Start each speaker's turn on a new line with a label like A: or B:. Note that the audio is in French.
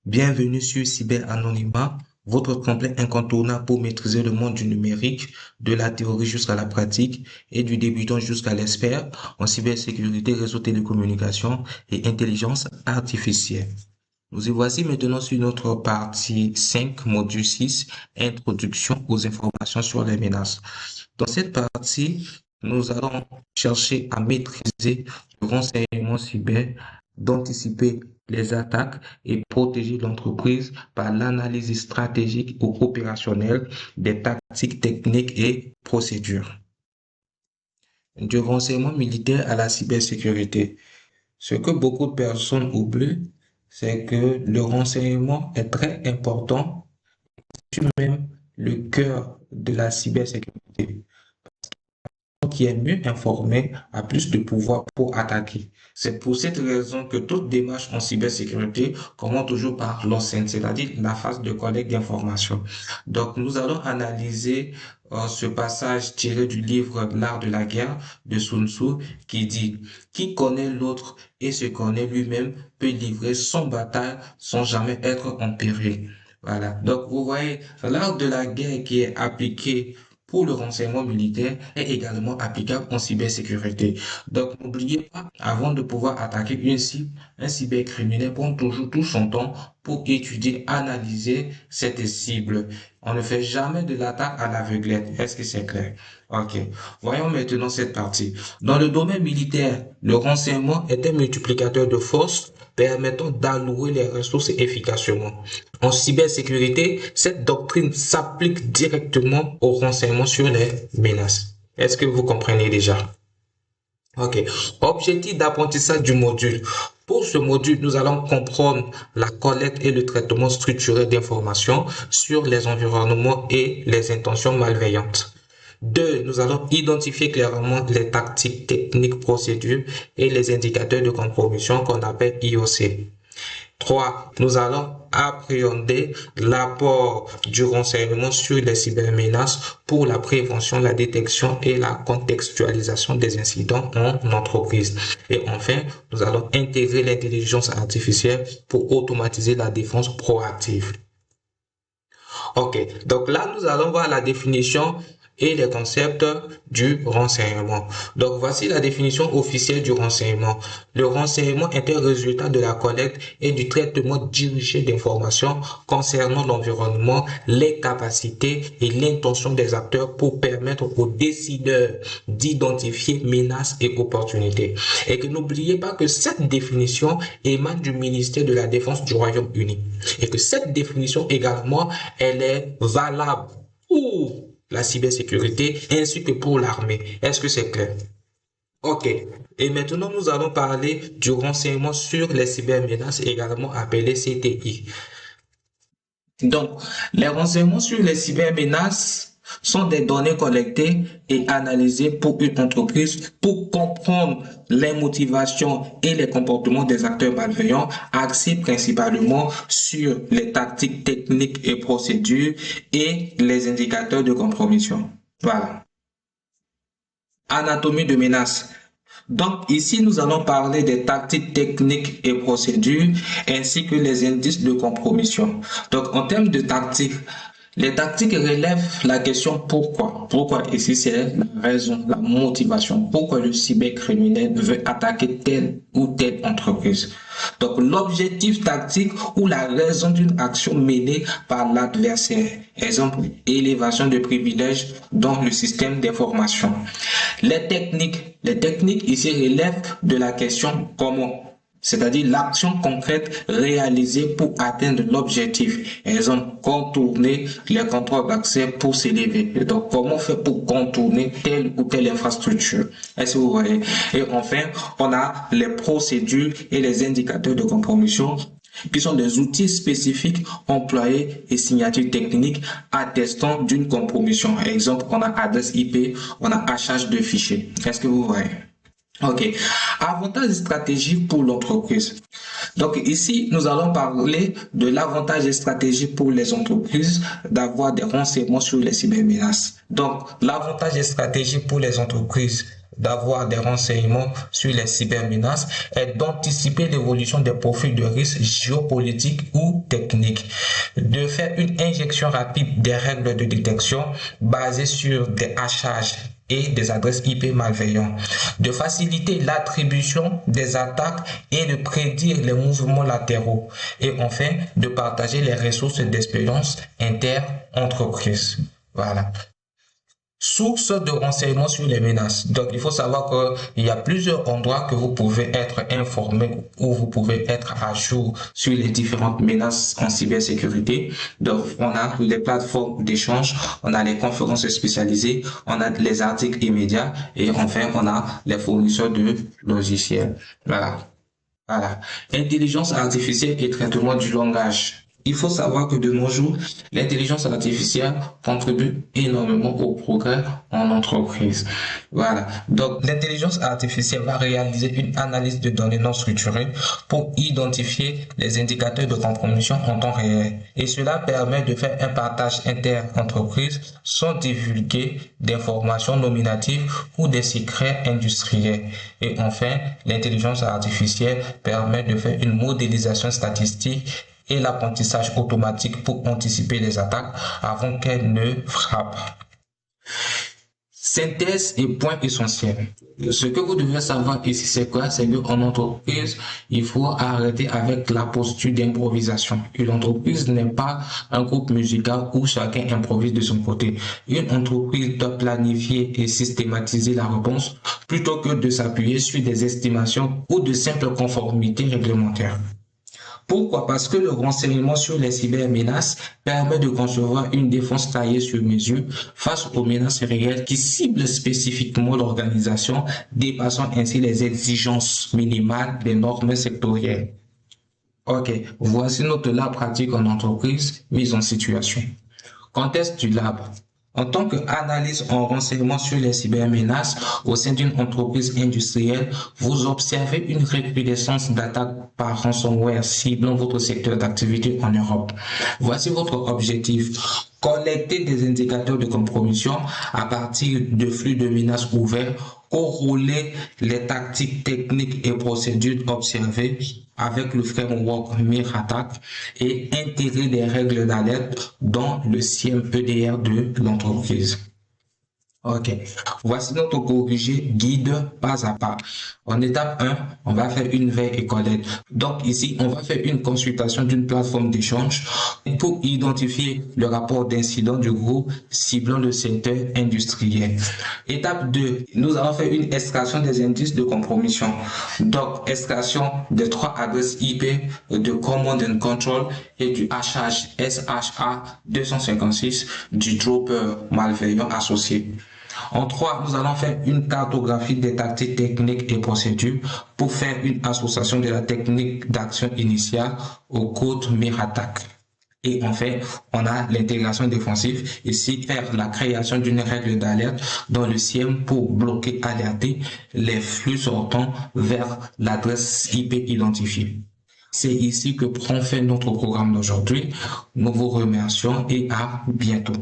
A: Bienvenue sur Cyber Anonymat, votre tremplin incontournable pour maîtriser le monde du numérique, de la théorie jusqu'à la pratique et du débutant jusqu'à l'expert en cybersécurité, réseau télécommunications et intelligence artificielle. Nous y voici maintenant sur notre partie 5, module 6, introduction aux informations sur les menaces. Dans cette partie, nous allons chercher à maîtriser le renseignement cyber, d'anticiper les attaques et protéger l'entreprise par l'analyse stratégique ou opérationnelle des tactiques techniques et procédures. Du renseignement militaire à la cybersécurité. Ce que beaucoup de personnes oublient, c'est que le renseignement est très important, c'est même le cœur de la cybersécurité. Qui est mieux informé a plus de pouvoir pour attaquer. C'est pour cette raison que toute démarche en cybersécurité commence toujours par l'OSINT, c'est-à-dire la phase de collecte d'informations. Donc, nous allons analyser ce passage tiré du livre L'art de la guerre de Sun Tzu qui dit « Qui connaît l'autre et se connaît lui-même peut livrer son bataille sans jamais être en péril. » Voilà. Donc, vous voyez, l'art de la guerre qui est appliqué pour le renseignement militaire est également applicable en cybersécurité. Donc, n'oubliez pas, avant de pouvoir attaquer une cible, un cybercriminel prend toujours tout son temps pour étudier, analyser cette cible. On ne fait jamais de l'attaque à l'aveuglette. Est-ce que c'est clair? Ok. Voyons maintenant cette partie. Dans le domaine militaire, le renseignement est un multiplicateur de force permettant d'allouer les ressources efficacement. En cybersécurité, cette doctrine s'applique directement au renseignement sur les menaces. Est-ce que vous comprenez déjà? Ok. Objectif d'apprentissage du module. Pour ce module, nous allons comprendre la collecte et le traitement structuré d'informations sur les environnements et les intentions malveillantes. 2. Nous allons identifier clairement les tactiques, techniques, procédures et les indicateurs de compromission qu'on appelle IOC. 3. Nous allons appréhender l'apport du renseignement sur les cybermenaces pour la prévention, la détection et la contextualisation des incidents en entreprise. Et enfin, nous allons intégrer l'intelligence artificielle pour automatiser la défense proactive. Ok, donc là, nous allons voir la définition et les concepts du renseignement. Donc, voici la définition officielle du renseignement. Le renseignement est un résultat de la collecte et du traitement dirigé d'informations concernant l'environnement, les capacités et l'intention des acteurs pour permettre aux décideurs d'identifier menaces et opportunités. Et que n'oubliez pas que cette définition émane du ministère de la Défense du Royaume-Uni. Et que cette définition également, elle est valable pour la cybersécurité ainsi que pour l'armée. Est-ce que c'est clair? Ok. Et maintenant, nous allons parler du renseignement sur les cybermenaces, également appelé CTI. Donc, les renseignements sur les cybermenaces sont des données collectées et analysées pour une entreprise pour comprendre les motivations et les comportements des acteurs malveillants, axés principalement sur les tactiques techniques et procédures et les indicateurs de compromission. Voilà. Anatomie de menace. Donc ici, nous allons parler des tactiques techniques et procédures ainsi que les indices de compromission. Donc en termes de tactiques, les tactiques relèvent la question pourquoi. Pourquoi ici, c'est la raison, la motivation. Pourquoi le cybercriminel veut attaquer telle ou telle entreprise. Donc l'objectif tactique ou la raison d'une action menée par l'adversaire. Exemple, élévation de privilèges dans le système d'information. Les techniques ici relèvent de la question comment. C'est-à-dire l'action concrète réalisée pour atteindre l'objectif. Exemple, contourner les contrôles d'accès pour s'élever. Donc, comment faire pour contourner telle ou telle infrastructure? Est-ce que vous voyez? Et enfin, on a les procédures et les indicateurs de compromission qui sont des outils spécifiques employés et signatures techniques attestant d'une compromission. Exemple, on a adresse IP, on a hachage de fichiers. Est-ce que vous voyez? Ok. Avantages stratégiques pour l'entreprise. Donc ici, nous allons parler de l'avantage stratégique pour les entreprises d'avoir des renseignements sur les cybermenaces. Donc, l'avantage stratégique pour les entreprises d'avoir des renseignements sur les cybermenaces est d'anticiper l'évolution des profils de risques géopolitiques ou techniques, de faire une injection rapide des règles de détection basées sur des hachages et des adresses IP malveillantes, de faciliter l'attribution des attaques et de prédire les mouvements latéraux, et enfin de partager les ressources d'expérience inter-entreprises. Voilà. Source de renseignements sur les menaces. Donc, il faut savoir qu'il y a plusieurs endroits que vous pouvez être informé ou vous pouvez être à jour sur les différentes menaces en cybersécurité. Donc, on a les plateformes d'échange, on a les conférences spécialisées, on a les articles immédiats et enfin, on a les fournisseurs de logiciels. Voilà. Intelligence artificielle et traitement du langage. Il faut savoir que de nos jours, l'intelligence artificielle contribue énormément au progrès en entreprise. Voilà. Donc, l'intelligence artificielle va réaliser une analyse de données non structurées pour identifier les indicateurs de compromission en temps réel. Et cela permet de faire un partage inter-entreprise sans divulguer d'informations nominatives ou des secrets industriels. Et enfin, l'intelligence artificielle permet de faire une modélisation statistique et l'apprentissage automatique pour anticiper les attaques avant qu'elles ne frappent. Synthèse et point essentiel. Ce que vous devez savoir ici, c'est quoi? C'est qu'en entreprise, il faut arrêter avec la posture d'improvisation. Une entreprise n'est pas un groupe musical où chacun improvise de son côté. Une entreprise doit planifier et systématiser la réponse plutôt que de s'appuyer sur des estimations ou de simples conformités réglementaires. Pourquoi? Parce que le renseignement sur les cybermenaces permet de concevoir une défense taillée sur mesure face aux menaces réelles qui ciblent spécifiquement l'organisation, dépassant ainsi les exigences minimales des normes sectorielles. Ok, voici notre lab pratique en entreprise, mise en situation. Contexte du lab. En tant qu'analyste en renseignement sur les cybermenaces au sein d'une entreprise industrielle, vous observez une recrudescence d'attaques par ransomware ciblant votre secteur d'activité en Europe. Voici votre objectif. Collecter des indicateurs de compromission à partir de flux de menaces ouverts, corréler les tactiques techniques et procédures observées avec le framework MIR-ATT&CK et intégrer des règles d'alerte dans le CIEM-EDR de l'entreprise. Ok, voici notre corrigé guide pas à pas. En étape 1, on va faire une veille et collecte. Donc ici, on va faire une consultation d'une plateforme d'échange pour identifier le rapport d'incident du groupe ciblant le secteur industriel. Étape 2, nous allons faire une extraction des indices de compromission. Donc, extraction des 3 adresses IP de Command and Control et du hachage SHA-256 du dropper malveillant associé. En 3, nous allons faire une cartographie des tactiques techniques et procédures pour faire une association de la technique d'action initiale au code MIR-ATT&CK. Et enfin, on a l'intégration défensive, ici faire la création d'une règle d'alerte dans le CIEM pour bloquer, alerter les flux sortants vers l'adresse IP identifiée. C'est ici que prend fin notre programme d'aujourd'hui. Nous vous remercions et à bientôt.